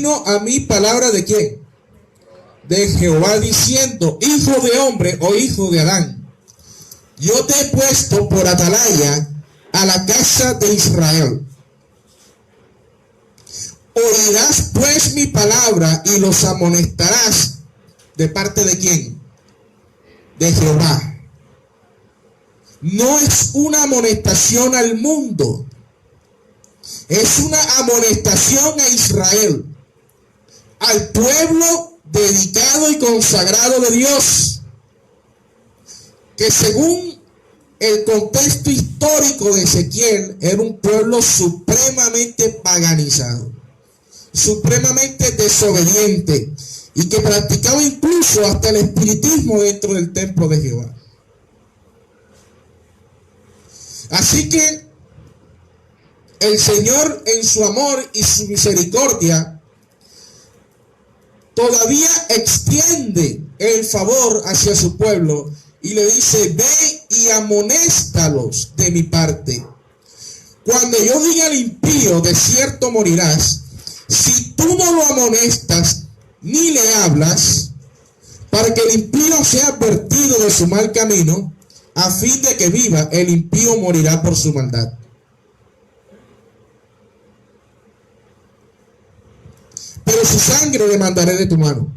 vino a mí palabra de ¿quién? De Jehová diciendo: hijo de hombre o hijo de Adán, yo te he puesto por atalaya a la casa de Israel. Oirás pues mi palabra y los amonestarás. ¿De parte de quién? De Jehová. No es una amonestación al mundo, es una amonestación a Israel, al pueblo dedicado y consagrado de Dios, que según el contexto histórico de Ezequiel era un pueblo supremamente paganizado, supremamente desobediente, y que practicaba incluso hasta el espiritismo dentro del templo de Jehová. Así que el Señor, en su amor y su misericordia, todavía extiende el favor hacia su pueblo y le dice: ve y amonéstalos de mi parte. Cuando yo diga al impío, de cierto morirás, si tú no lo amonestas ni le hablas, para que el impío sea advertido de su mal camino, a fin de que viva, el impío morirá por su maldad. Pero su sangre demandaré de tu mano.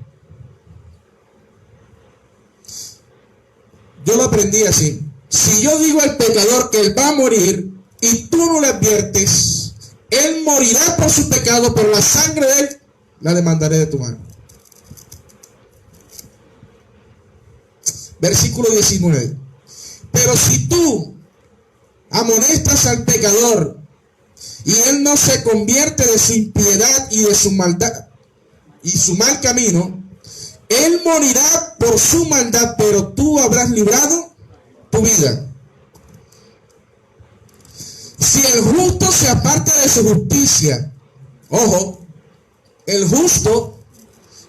Yo lo aprendí así: si yo digo al pecador que él va a morir y tú no le adviertes, él morirá por su pecado, pero la sangre de él la demandaré de tu mano. Versículo 19. Pero si tú amonestas al pecador y él no se convierte de su impiedad y de su maldad y su mal camino, él morirá por su maldad, pero tú habrás librado tu vida. Si el justo se aparta de su justicia, ojo, el justo,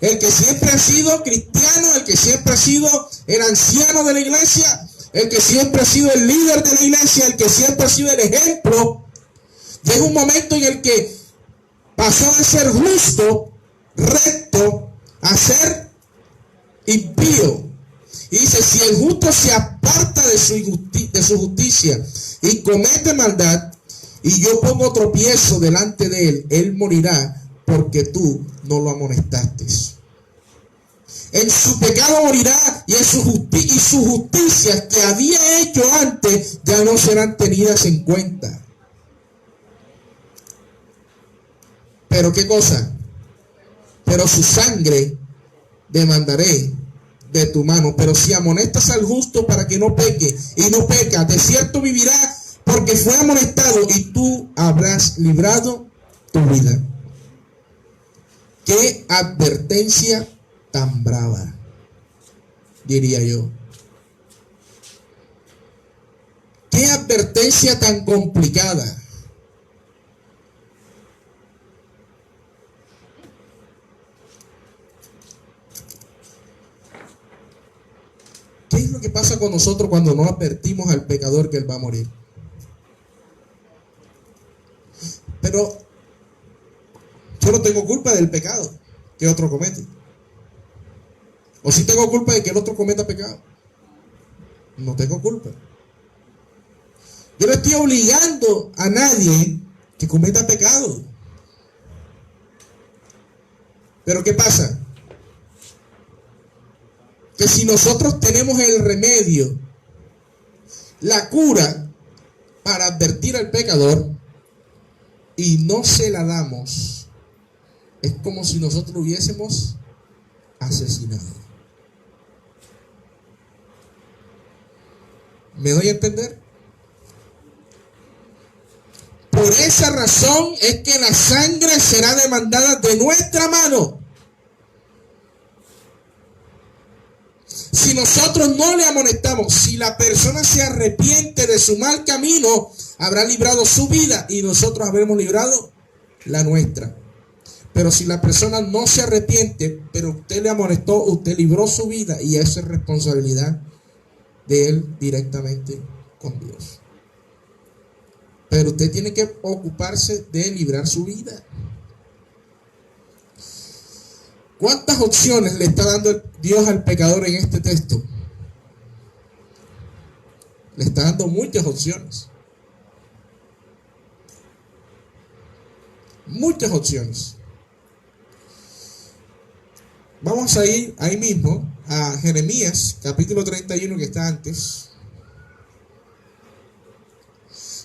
el que siempre ha sido cristiano, el que siempre ha sido el anciano de la iglesia, el que siempre ha sido el líder de la iglesia, el que siempre ha sido el ejemplo, llega un momento en el que pasó de ser justo, recto, a ser impío. Y dice: si el justo se aparta de su justicia y comete maldad, y yo pongo tropiezo delante de él, él morirá porque tú no lo amonestaste. En su pecado morirá, y sus justicias que había hecho antes ya no serán tenidas en cuenta. Pero ¿qué cosa? Pero su sangre demandaré de tu mano. Pero si amonestas al justo para que no peque, y no peca, de cierto vivirá, porque fue amonestado, y tú habrás librado tu vida. Qué advertencia tan brava, diría yo. Qué advertencia tan complicada. ¿Qué es lo que pasa con nosotros cuando no advertimos al pecador que él va a morir? Pero yo no tengo culpa del pecado que otro comete. O si tengo culpa de que el otro cometa pecado. No tengo culpa. Yo no estoy obligando a nadie que cometa pecado. Pero ¿qué pasa? Que si nosotros tenemos el remedio, la cura para advertir al pecador, y no se la damos, es como si nosotros lo hubiésemos asesinado. ¿Me doy a entender? Por esa razón es que la sangre será demandada de nuestra mano. Si nosotros no le amonestamos, si la persona se arrepiente de su mal camino, habrá librado su vida y nosotros habremos librado la nuestra. Pero si la persona no se arrepiente, pero usted le amonestó, usted libró su vida, y esa es responsabilidad de él directamente con Dios. Pero usted tiene que ocuparse de librar su vida. ¿Cuántas opciones le está dando Dios al pecador en este texto? Le está dando muchas opciones. Muchas opciones. Vamos a ir ahí mismo a Jeremías, capítulo 31, que está antes.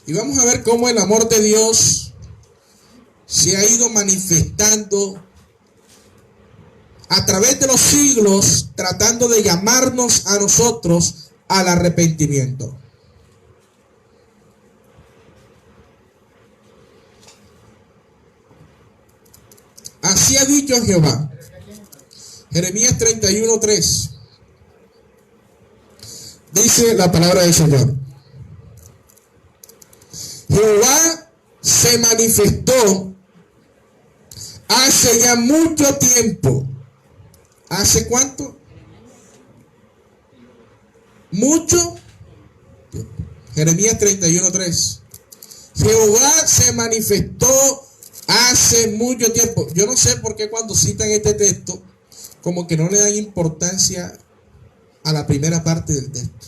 Y vamos a ver cómo el amor de Dios se ha ido manifestando a través de los siglos, tratando de llamarnos a nosotros al arrepentimiento. Así ha dicho Jehová. Jeremías 31:3. Dice la palabra del Señor. Jehová se manifestó hace ya mucho tiempo. ¿Hace cuánto? Mucho tiempo. Jeremías 31:3. Jehová se manifestó hace mucho tiempo. Yo no sé por qué cuando citan este texto, como que no le dan importancia a la primera parte del texto,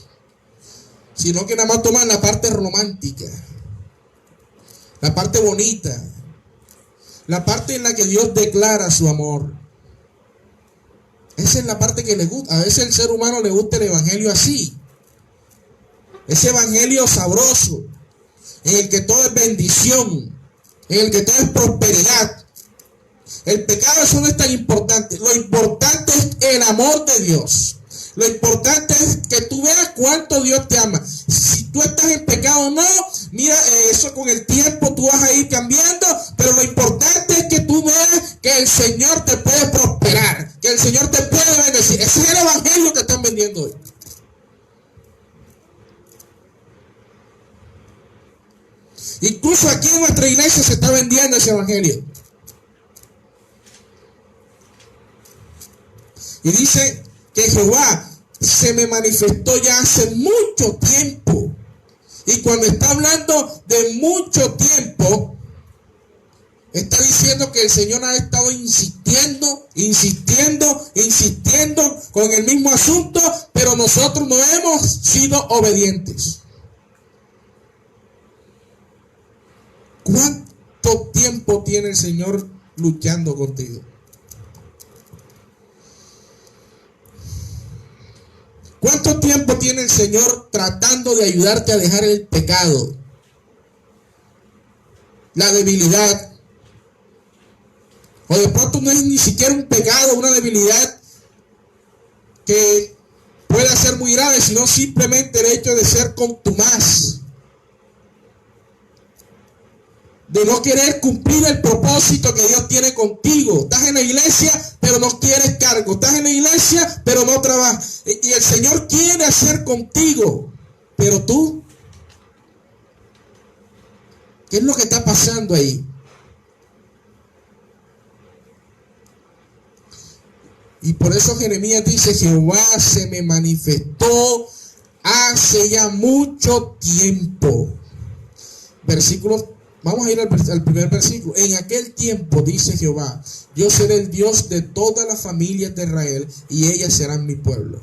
sino que nada más toman la parte romántica, la parte bonita, la parte en la que Dios declara su amor. Esa es la parte que le gusta. A veces al ser humano le gusta el evangelio así, ese evangelio sabroso, en el que todo es bendición, en el que todo es prosperidad. El pecado, eso no es tan importante. Lo importante es el amor de Dios. Lo importante es que tú veas cuánto Dios te ama. Si tú estás en pecado o no, mira, eso con el tiempo tú vas a ir cambiando, pero lo importante es que tú veas que el Señor te puede prosperar, que el Señor te puede bendecir. Ese es el evangelio que están vendiendo hoy. Incluso aquí en nuestra iglesia se está vendiendo ese evangelio. Y dice que Jehová se me manifestó ya hace mucho tiempo. Y cuando está hablando de mucho tiempo, está diciendo que el Señor ha estado insistiendo con el mismo asunto, pero nosotros no hemos sido obedientes. ¿Cuánto tiempo tiene el Señor luchando contigo? ¿Cuánto tiempo tiene el Señor tratando de ayudarte a dejar el pecado, la debilidad? O de pronto no es ni siquiera un pecado, una debilidad que pueda ser muy grave, sino simplemente el hecho de ser contumaz, de no querer cumplir el propósito que Dios tiene contigo. Estás en la iglesia, pero no quieres cargo. Estás en la iglesia, pero no trabajas. Y el Señor quiere hacer contigo, pero tú, ¿qué es lo que está pasando ahí? Y por eso Jeremías dice: Jehová se me manifestó hace ya mucho tiempo. Versículo. Vamos a ir al primer versículo. En aquel tiempo, dice Jehová, yo seré el Dios de todas las familias de Israel, y ellas serán mi pueblo.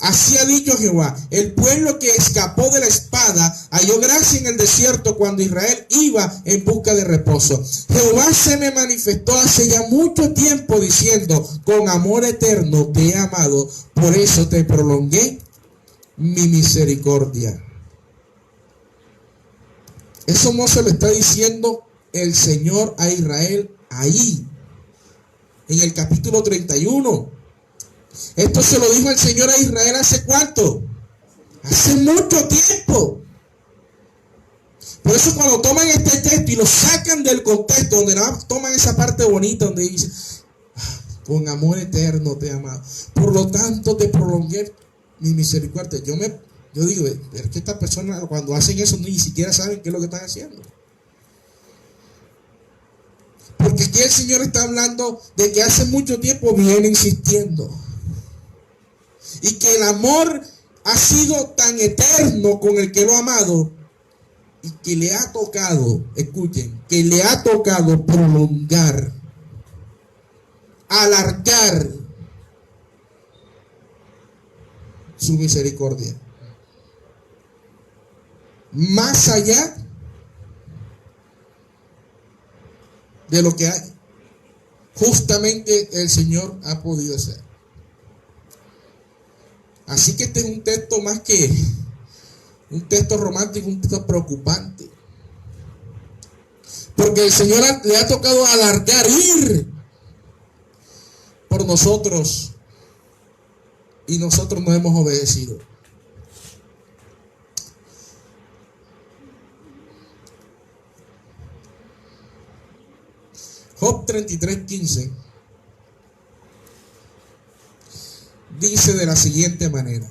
Así ha dicho Jehová: el pueblo que escapó de la espada halló gracia en el desierto cuando Israel iba en busca de reposo. Jehová se me manifestó hace ya mucho tiempo diciendo: con amor eterno te he amado, por eso te prolongué mi misericordia. Eso no se lo está diciendo el Señor a Israel ahí, en el capítulo 31. Esto se lo dijo el Señor a Israel ¿hace cuánto? Hace mucho tiempo. Por eso cuando toman este texto y lo sacan del contexto, donde nada más toman esa parte bonita donde dice: con amor eterno te he amado, por lo tanto te prolongué mi misericordia. Yo digo, es que estas personas cuando hacen eso ni siquiera saben qué es lo que están haciendo. Porque aquí el Señor está hablando de que hace mucho tiempo viene insistiendo. Y que el amor ha sido tan eterno con el que lo ha amado. Y que le ha tocado, escuchen, que le ha tocado prolongar alargar su misericordia más allá de lo que hay. Justamente el Señor ha podido hacer. Así que este es un texto más que un texto romántico, un texto preocupante. Porque el Señor le ha tocado alargar, ir por nosotros, y nosotros no hemos obedecido. Job 33:15 dice de la siguiente manera: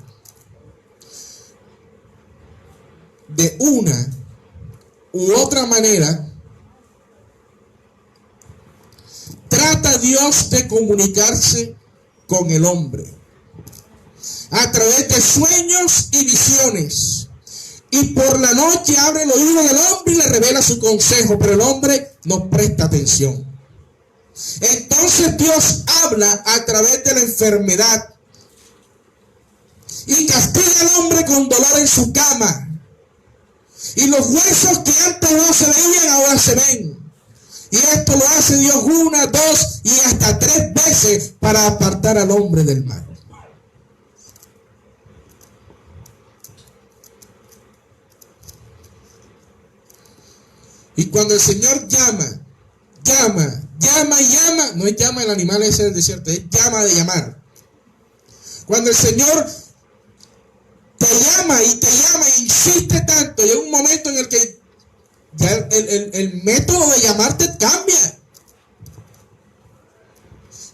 de una u otra manera trata Dios de comunicarse con el hombre a través de sueños y visiones, y por la noche abre el oído del hombre y le revela su consejo, pero el hombre no presta atención. Entonces Dios habla a través de la enfermedad y castiga al hombre con dolor en su cama, y los huesos que antes no se veían ahora se ven. Y esto lo hace Dios 1, 2 y hasta 3 veces para apartar al hombre del mal. Y cuando el Señor llama, no es llama el animal ese del desierto, es llama de llamar. Cuando el Señor te llama y insiste tanto, llega un momento en el que ya el método de llamarte cambia.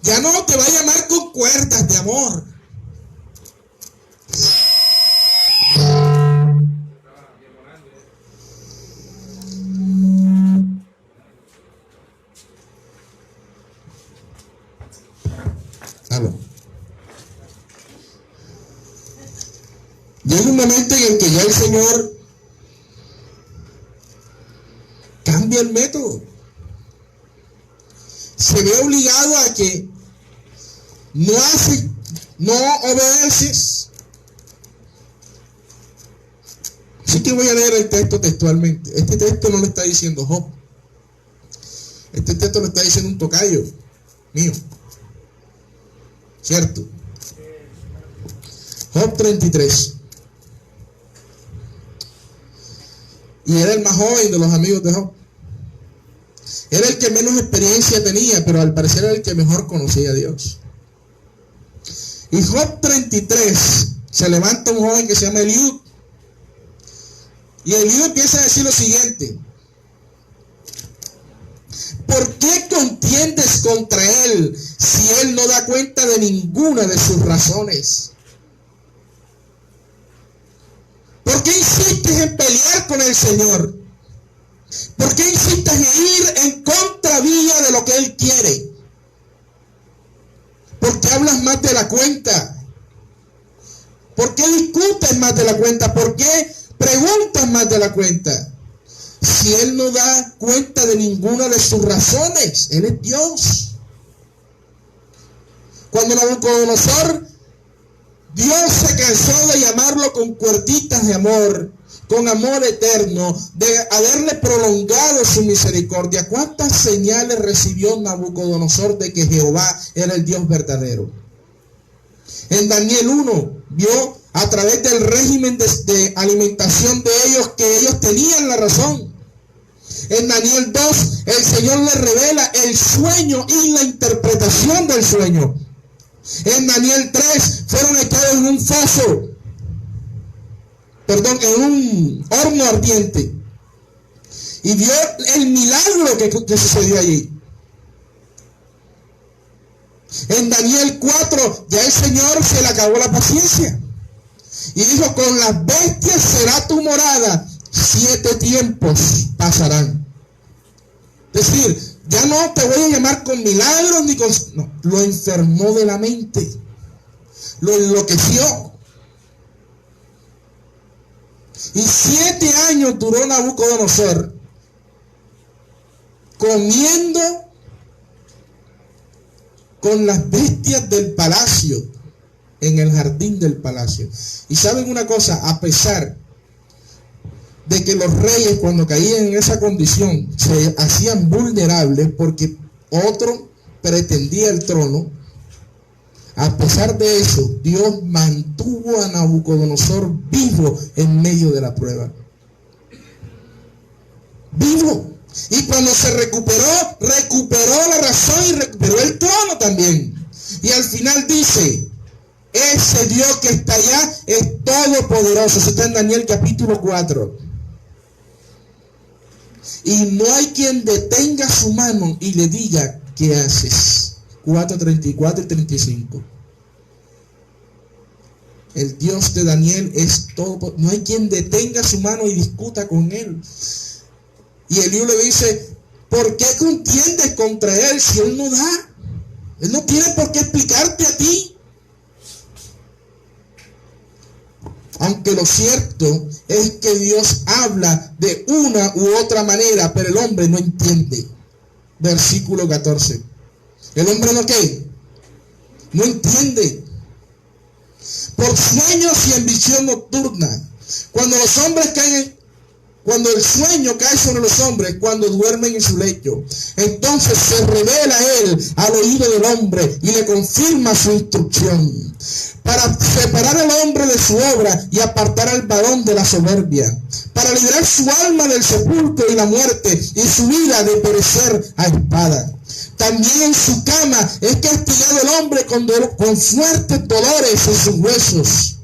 Ya no te va a llamar con cuerdas de amor. Llega un momento en el que ya el Señor cambia el método. Se ve obligado a que no obedeces. Así que voy a leer el texto textualmente. Este texto no lo está diciendo Job. Este texto lo está diciendo un tocayo mío. ¿Cierto? Job 33. Y era el más joven de los amigos de Job. Era el que menos experiencia tenía, pero al parecer era el que mejor conocía a Dios. Y Job 33, se levanta un joven que se llama Eliud. Y Eliud empieza a decir lo siguiente: ¿por qué contiendes contra él si él no da cuenta de ninguna de sus razones? ¿Por qué insistes en pelear con el Señor? ¿Por qué insistes en ir en contravía de lo que Él quiere? ¿Por qué hablas más de la cuenta? ¿Por qué discutes más de la cuenta? ¿Por qué preguntas más de la cuenta? Si Él no da cuenta de ninguna de sus razones, Él es Dios. Cuando Nabucodonosor, Dios se cansó de llamarlo con cuerditas de amor, con amor eterno, de haberle prolongado su misericordia. ¿Cuántas señales recibió Nabucodonosor de que Jehová era el Dios verdadero? En Daniel 1 vio a través del régimen de alimentación de ellos que ellos tenían la razón. En Daniel 2 el Señor le revela el sueño y la interpretación del sueño. En Daniel 3 fueron echados en un foso, en un horno ardiente, y vio el milagro que sucedió allí. En Daniel 4 ya el Señor se le acabó la paciencia y dijo: con las bestias será tu morada, 7 tiempos pasarán. Es decir, ya no te voy a llamar con milagros ni con... No, lo enfermó de la mente, lo enloqueció. Y 7 años duró Nabucodonosor comiendo con las bestias del palacio, en el jardín del palacio. Y saben una cosa, a pesar de que los reyes cuando caían en esa condición se hacían vulnerables porque otro pretendía el trono, a pesar de eso, Dios mantuvo a Nabucodonosor vivo en medio de la prueba. Vivo. Y cuando se recuperó la razón y recuperó el trono también. Y al final dice, ese Dios que está allá es todopoderoso. Eso está en Daniel capítulo 4. Y no hay quien detenga su mano y le diga, ¿qué haces? 4:34 y 35. El Dios de Daniel es todo. No hay quien detenga su mano y discuta con él. Y Eliú le dice, ¿por qué contiendes contra él si él no da? Él no tiene por qué explicarte a ti. Aunque lo cierto es que Dios habla de una u otra manera, pero el hombre no entiende. Versículo 14. ¿El hombre no qué? No entiende. Por sueños y en visión nocturna. Cuando el sueño cae sobre los hombres, cuando duermen en su lecho, entonces se revela él al oído del hombre y le confirma su instrucción, para separar al hombre de su obra y apartar al varón de la soberbia, para librar su alma del sepulcro y la muerte, y su vida de perecer a espada. También en su cama es castigado el hombre con fuertes dolores en sus huesos.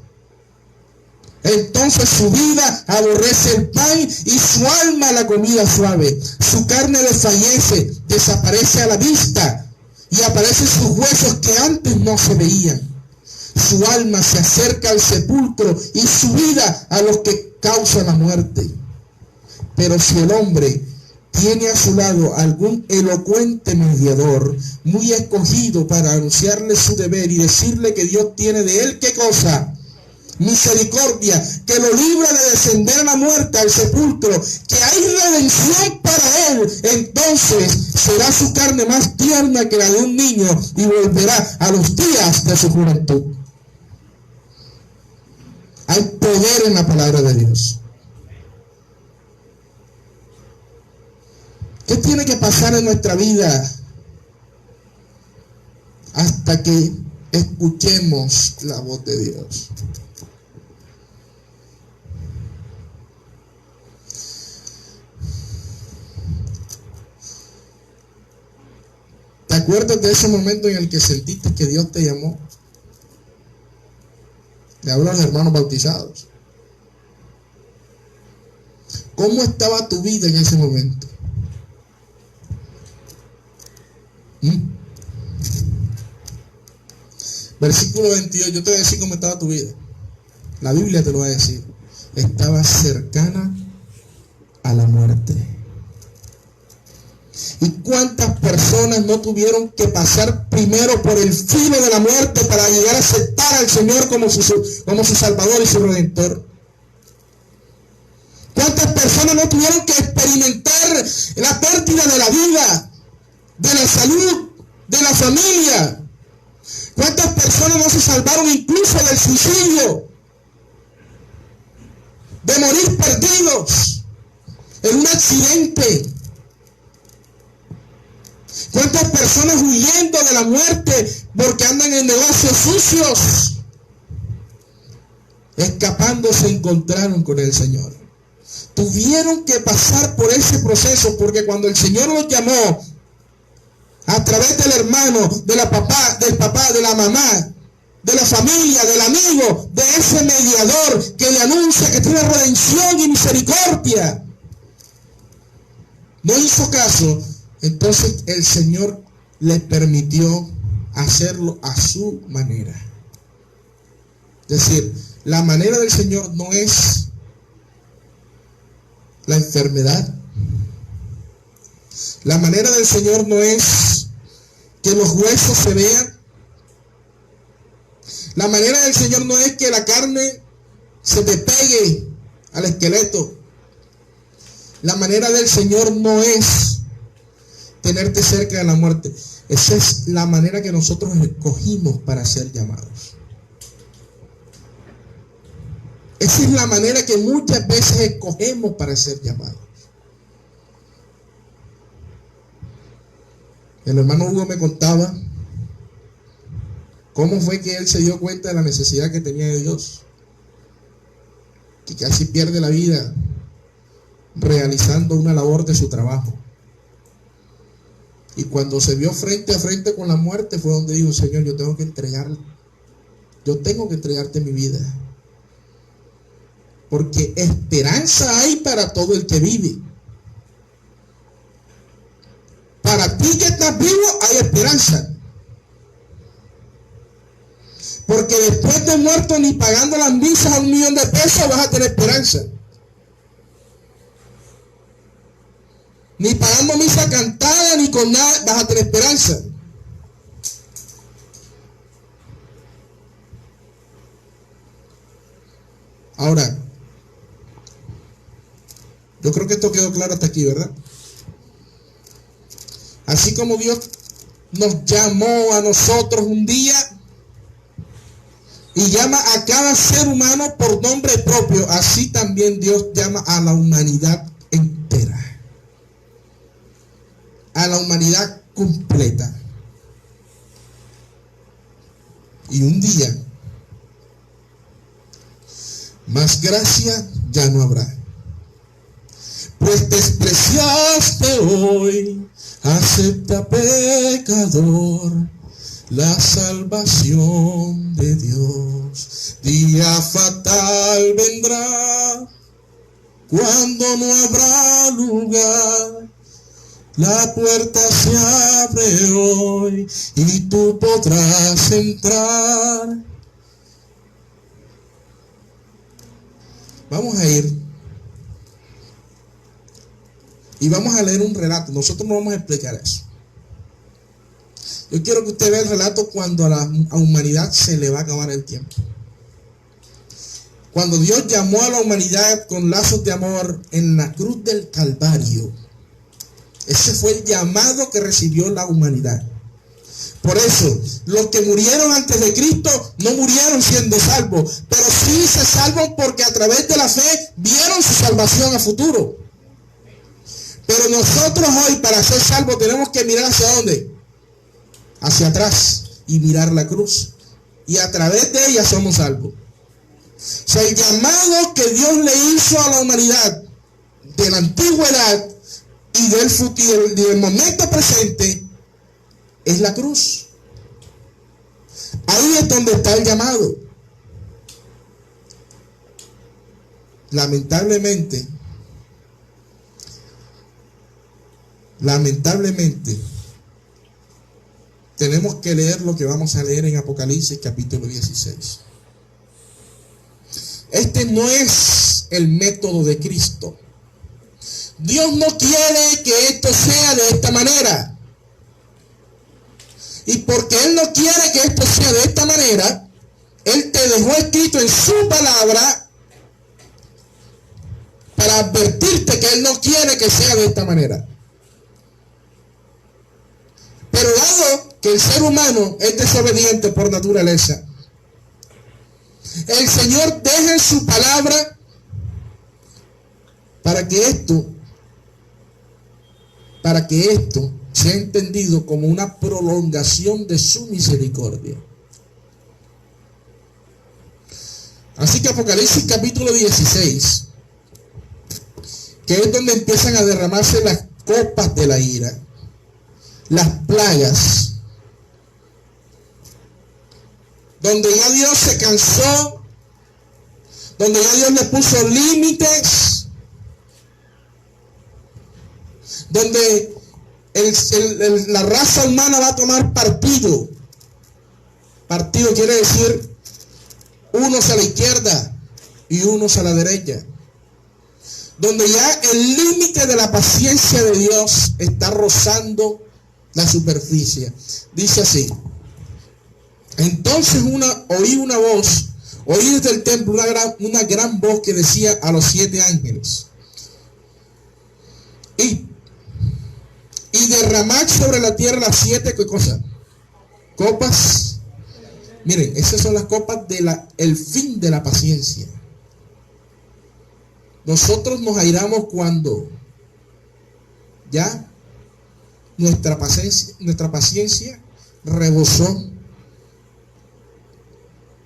Entonces su vida aborrece el pan y su alma la comida suave. Su carne desfallece, desaparece a la vista y aparecen sus huesos que antes no se veían. Su alma se acerca al sepulcro y su vida a los que causan la muerte. Pero si el hombre tiene a su lado algún elocuente mediador, muy escogido para anunciarle su deber y decirle que Dios tiene de él, ¿qué cosa? Misericordia, que lo libra de descender a la muerte, al sepulcro, que hay redención para él, entonces será su carne más tierna que la de un niño y volverá a los días de su juventud. Hay poder en la palabra de Dios. ¿Qué tiene que pasar en nuestra vida hasta que escuchemos la voz de Dios? ¿Te acuerdas de ese momento en el que sentiste que Dios te llamó? Le hablo a los hermanos bautizados. ¿Cómo estaba tu vida en ese momento? Versículo 22, yo te voy a decir cómo estaba tu vida. La Biblia te lo va a decir. Estaba cercana a la muerte. ¿Y cuántas personas no tuvieron que pasar primero por el filo de la muerte para llegar a aceptar al Señor como su Salvador y su Redentor? ¿Cuántas personas no tuvieron que experimentar la pérdida de la vida, de la salud, de la familia? ¿Cuántas personas no se salvaron incluso del suicidio, de morir perdidos en un accidente? ¿Cuántas personas huyendo de la muerte porque andan en negocios sucios, escapando, se encontraron con el Señor? Tuvieron que pasar por ese proceso, porque cuando el Señor los llamó a través del hermano, del papá, de la mamá, de la familia, del amigo, de ese mediador que le anuncia que tiene redención y misericordia, no hizo caso. Entonces el Señor le permitió hacerlo a su manera. Es decir, la manera del Señor no es la enfermedad. La manera del Señor no es que los huesos se vean. La manera del Señor no es que la carne se te pegue al esqueleto. La manera del Señor no es tenerte cerca de la muerte. Esa es la manera que nosotros escogimos para ser llamados. Esa es la manera que muchas veces escogemos para ser llamados. El hermano Hugo me contaba cómo fue que él se dio cuenta de la necesidad que tenía de Dios, que casi pierde la vida realizando una labor de su trabajo. Y cuando se vio frente a frente con la muerte fue donde dijo: Señor, yo tengo que entregarte mi vida. Porque esperanza hay para todo el que vive. Para ti que estás vivo hay esperanza. Porque después de muerto, ni pagando las misas a $1.000.000 vas a tener esperanza. Ni pagando misa cantada, ni con nada vas a tener esperanza. Ahora, yo creo que esto quedó claro hasta aquí, ¿verdad? Así como Dios nos llamó a nosotros un día y llama a cada ser humano por nombre propio, así también Dios llama a la humanidad entera, a la humanidad completa. Y un día, más gracia ya no habrá. Pues despreciaste hoy, acepta pecador, la salvación de Dios. Día fatal vendrá, cuando no habrá lugar. La puerta se abre hoy y tú podrás entrar. Vamos a ir y vamos a leer un relato. Nosotros no vamos a explicar eso. Yo quiero que usted vea el relato cuando a la humanidad se le va a acabar el tiempo. Cuando Dios llamó a la humanidad con lazos de amor en la cruz del Calvario. Ese fue el llamado que recibió la humanidad. Por eso, los que murieron antes de Cristo no murieron siendo salvos, pero sí se salvan porque a través de la fe vieron su salvación a futuro. Pero nosotros hoy, para ser salvos, tenemos que mirar hacia dónde, hacia atrás, y mirar la cruz, y a través de ella somos salvos. O sea, el llamado que Dios le hizo a la humanidad de la antigüedad y del momento presente es la cruz. Ahí es donde está el llamado. Lamentablemente, tenemos que leer lo que vamos a leer en Apocalipsis capítulo 16. Este no es el método de Cristo. Dios no quiere que esto sea de esta manera. Y porque Él no quiere que esto sea de esta manera, Él te dejó escrito en su palabra para advertirte que Él no quiere que sea de esta manera. Pero dado que el ser humano es desobediente por naturaleza, el Señor deja en su palabra para que esto sea entendido como una prolongación de su misericordia. Así que Apocalipsis capítulo 16, que es donde empiezan a derramarse las copas de la ira, las plagas, donde ya Dios se cansó, donde ya Dios le puso límites, donde la raza humana va a tomar partido. Partido quiere decir unos a la izquierda y unos a la derecha. Donde ya el límite de la paciencia de Dios está rozando la superficie. Dice así: entonces oí desde el templo una gran voz que decía a los 7 ángeles: y derramad sobre la tierra las 7, ¿qué cosa? Copas. Miren, esas son las copas el fin de la paciencia. Nosotros nos airamos cuando ya nuestra paciencia rebosó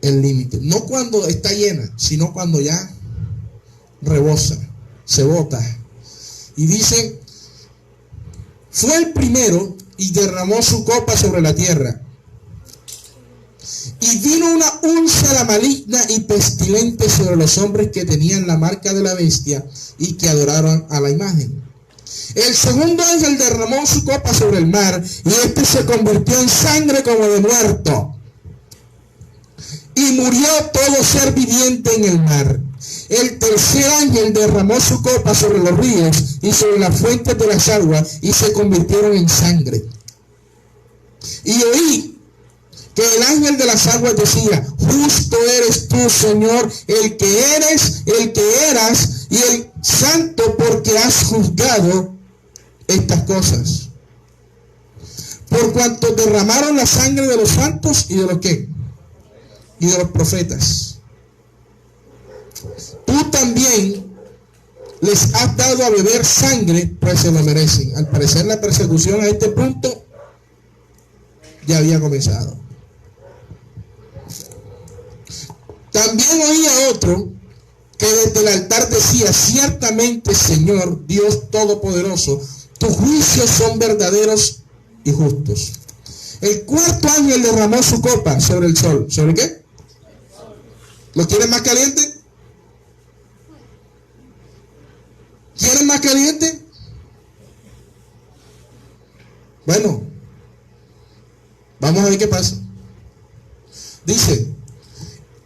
el límite. No cuando está llena, sino cuando ya rebosa, se bota. Y dice, fue el primero y derramó su copa sobre la tierra. Y vino una úlcera maligna y pestilente sobre los hombres que tenían la marca de la bestia y que adoraron a la imagen. El segundo ángel derramó su copa sobre el mar y este se convirtió en sangre como de muerto. Y murió todo ser viviente en el mar. El tercer ángel derramó su copa sobre los ríos y sobre las fuentes de las aguas y se convirtieron en sangre. Y oí que el ángel de las aguas decía, justo eres tú, Señor, el que eres, el que eras y el santo, porque has juzgado estas cosas. Por cuanto derramaron la sangre de los santos y de los ¿qué? Y de los profetas. Tú también les has dado a beber sangre, pues se lo merecen. Al parecer la persecución a este punto ya había comenzado. También oía otro que desde el altar decía, ciertamente, Señor, Dios Todopoderoso, tus juicios son verdaderos y justos. El cuarto ángel derramó su copa sobre el sol. ¿Sobre qué? ¿Lo quieren más caliente? ¿Quieren más caliente? Bueno, vamos a ver qué pasa. Dice,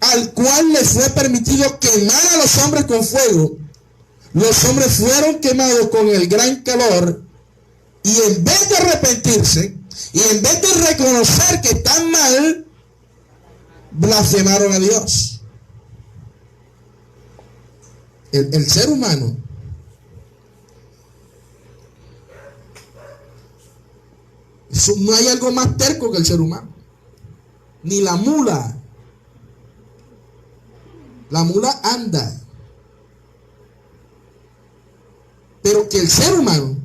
al cual les fue permitido quemar a los hombres con fuego. Los hombres fueron quemados con el gran calor y en vez de arrepentirse y en vez de reconocer que están mal, blasfemaron a Dios. El ser humano no hay algo más terco que el ser humano, ni la mula. La mula anda, pero que el ser humano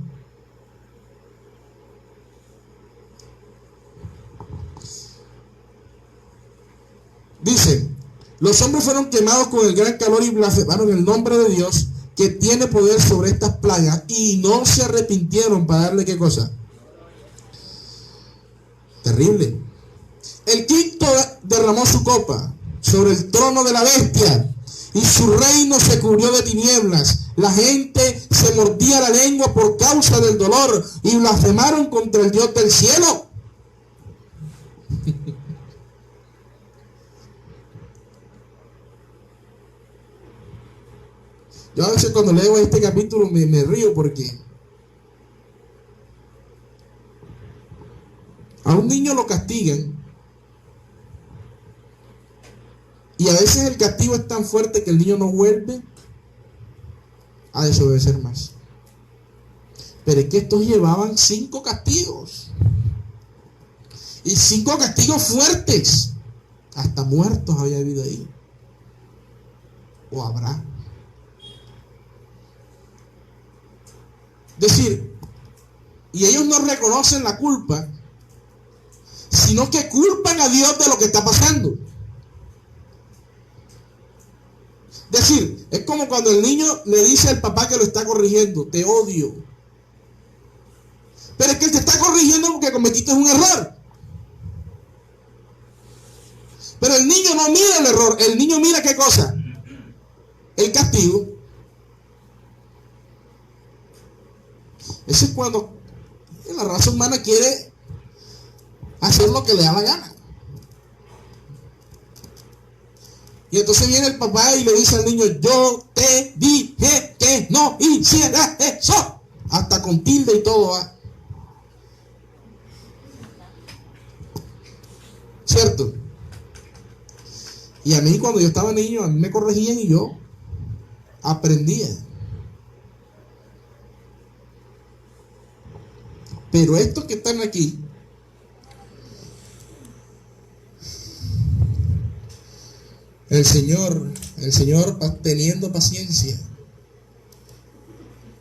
dice, los hombres fueron quemados con el gran calor y blasfemaron el nombre de Dios que tiene poder sobre estas plagas y no se arrepintieron para darle ¿qué cosa? Terrible. El quinto derramó su copa sobre el trono de la bestia y su reino se cubrió de tinieblas. La gente se mordía la lengua por causa del dolor y blasfemaron contra el Dios del cielo. Yo a veces cuando leo este capítulo me río porque a un niño lo castigan y a veces el castigo es tan fuerte que el niño no vuelve a desobedecer más. Pero es que estos llevaban 5 castigos y 5 castigos fuertes, hasta muertos había habido ahí o habrá. Es decir, y ellos no reconocen la culpa, sino que culpan a Dios de lo que está pasando. Es decir, es como cuando el niño le dice al papá que lo está corrigiendo, te odio. Pero es que él te está corrigiendo porque cometiste un error. Pero el niño no mira el error, el niño mira ¿qué cosa? El castigo. Eso es cuando la raza humana quiere hacer lo que le da la gana. Y entonces viene el papá y le dice al niño, yo te dije que no hicieras eso. Hasta con tilde y todo. ¿Ah? ¿Cierto? Y a mí cuando yo estaba niño, a mí me corregían y yo aprendía. Pero estos que están aquí, el Señor teniendo paciencia,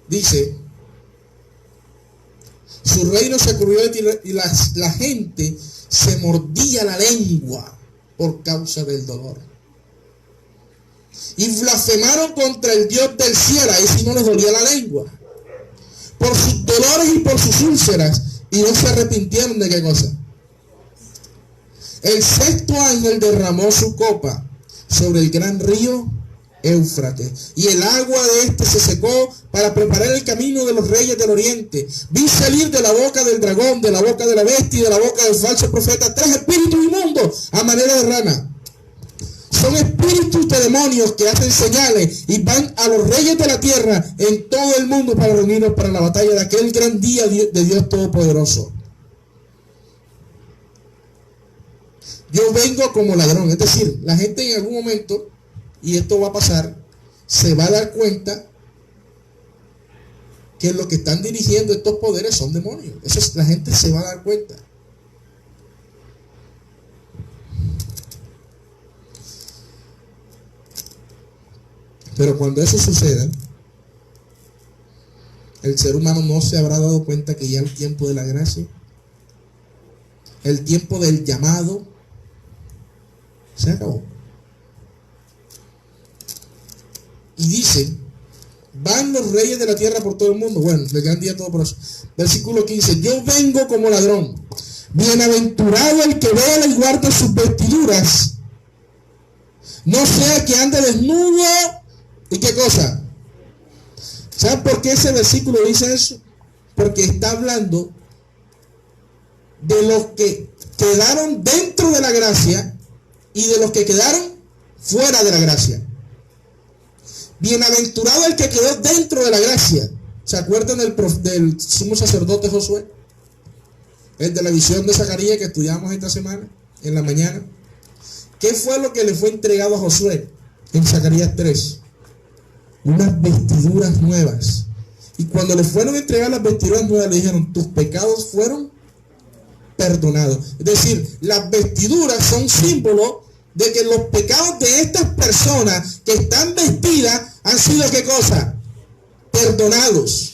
dice, su reino se cubrió y la gente se mordía la lengua por causa del dolor. Y blasfemaron contra el Dios del cielo, ahí sí no les dolía la lengua, por sus dolores y por sus úlceras, y no se arrepintieron de qué cosa. El sexto ángel derramó su copa sobre el gran río Éufrates, y el agua de este se secó para preparar el camino de los reyes del oriente. Vi salir de la boca del dragón, de la boca de la bestia y de la boca del falso profeta 3 espíritus inmundos a manera de rana. Son espíritus de demonios que hacen señales y van a los reyes de la tierra en todo el mundo para reunirnos para la batalla de aquel gran día de Dios Todopoderoso. Yo vengo como ladrón, es decir, la gente en algún momento, y esto va a pasar, se va a dar cuenta que los que están dirigiendo estos poderes son demonios. La gente se va a dar cuenta. Pero cuando eso suceda, el ser humano no se habrá dado cuenta que ya el tiempo de la gracia, el tiempo del llamado, se acabó. Y dice, van los reyes de la tierra por todo el mundo. Bueno, el gran día todo por eso. Versículo 15, yo vengo como ladrón. Bienaventurado el que vela y guarda sus vestiduras, no sea que ande desnudo. ¿Y qué cosa? ¿Saben por qué ese versículo dice eso? Porque está hablando de los que quedaron dentro de la gracia y de los que quedaron fuera de la gracia. Bienaventurado el que quedó dentro de la gracia. ¿Se acuerdan del sumo sacerdote Josué? El de la visión de Zacarías que estudiamos esta semana, en la mañana. ¿Qué fue lo que le fue entregado a Josué en Zacarías 3? Unas vestiduras nuevas. Y cuando le fueron a entregar las vestiduras nuevas, le dijeron, tus pecados fueron perdonados. Es decir, las vestiduras son símbolo de que los pecados de estas personas que están vestidas han sido, ¿qué cosa? Perdonados.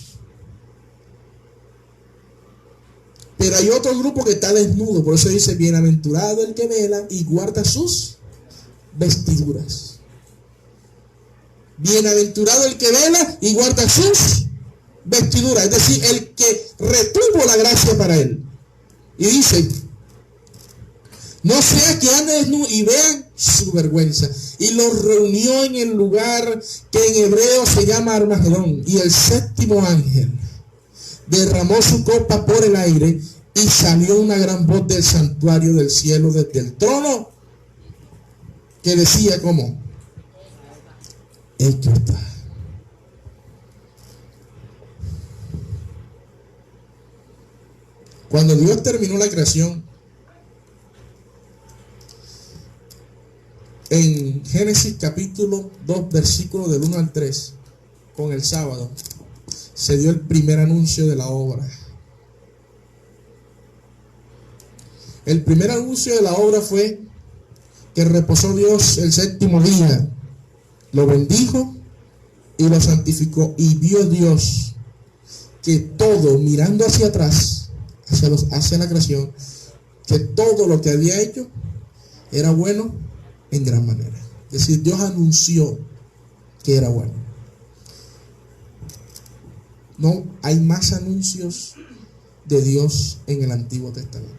Pero hay otro grupo que está desnudo, por eso dice, bienaventurado el que vela y guarda sus vestiduras. Bienaventurado el que vela y guarda sus vestiduras, es decir, el que retuvo la gracia para él. Y dice, no sea que ande desnudo, y vean su vergüenza. Y los reunió en el lugar que en hebreo se llama Armagedón. Y el séptimo ángel derramó su copa por el aire y salió una gran voz del santuario del cielo desde el trono que decía como, hecho está. Cuando Dios terminó la creación, en Génesis capítulo 2, versículo del 1 al 3, con el sábado, se dio el primer anuncio de la obra. El primer anuncio de la obra fue que reposó Dios el séptimo día, lo bendijo y lo santificó, y vio Dios que todo, mirando hacia atrás, hacia la creación, que todo lo que había hecho era bueno en gran manera. Es decir, Dios anunció que era bueno. No hay más anuncios de Dios en el Antiguo Testamento.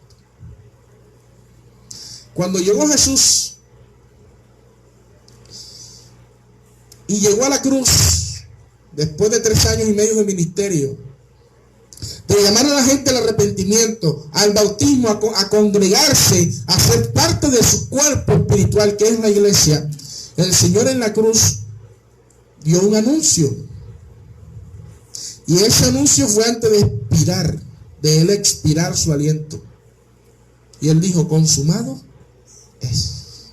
Cuando llegó Jesús y llegó a la cruz, después de 3 años y medio de ministerio, de llamar a la gente al arrepentimiento, al bautismo, a congregarse, a ser parte de su cuerpo espiritual que es la iglesia, el Señor en la cruz dio un anuncio. Y ese anuncio fue antes de él expirar su aliento. Y él dijo, consumado es.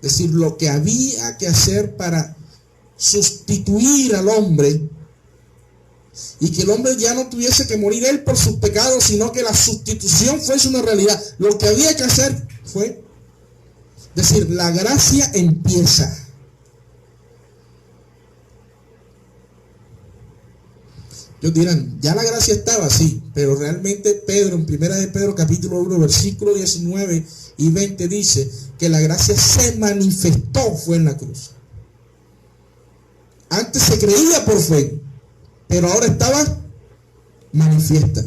Es decir, lo que había que hacer para sustituir al hombre y que el hombre ya no tuviese que morir él por sus pecados, sino que la sustitución fuese una realidad. Lo que había que hacer fue decir, la gracia empieza. Ellos dirán, ya la gracia estaba, sí, pero realmente Pedro, en 1 de Pedro capítulo 1, versículo 19 y 20 dice que la gracia se manifestó, fue en la cruz. Antes se creía por fe, pero ahora estaba manifiesta.